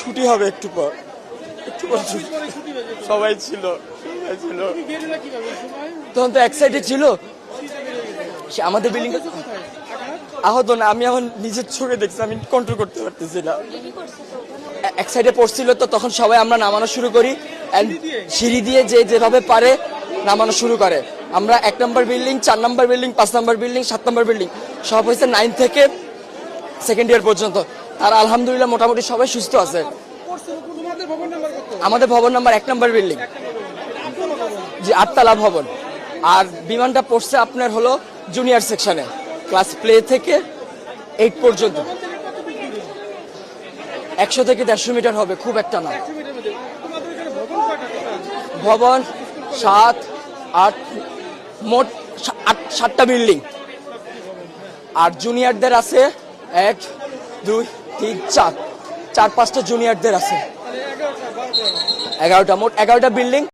ছুটি হবে একটু পর সবাই ছিল তখন তো এক্সাইটেড ছিল আমাদের বিল্ডিং আহত না আমি এখন নিজের চোখে দেখছি আমি কন্ট্রোল করতে পারতেছি না এক সাইডে পড়ছিল তো তখন সবাই আমরা নামানো শুরু করি সিঁড়ি দিয়ে যে যেভাবে পারে নামানো শুরু করে আমরা 1 নম্বর বিল্ডিং 4 নম্বর বিল্ডিং 5 নম্বর বিল্ডিং 7 নম্বর বিল্ডিং সব হয়েছে 9 থেকে সেকেন্ড ইয়ার পর্যন্ত আর আলহামদুলিল্লাহ মোটামুটি সবাই সুস্থ আছে আমাদের ভবন নাম্বার 1 নম্বর বিল্ডিং জি 8 তলা ভবন আর বিমানটা পড়ছে আপনার হলো জুনিয়র সেকশনে ক্লাস প্লে থেকে 8 পর্যন্ত 100 থেকে 150 মিটার হবে খুব একটা না ভবন 7 8 মোট 7টা বিল্ডিং আর জুনিয়রদের আছে 1 2 3 4 4-5টা জুনিয়রদের আছে 11টা মোট 11টা বিল্ডিং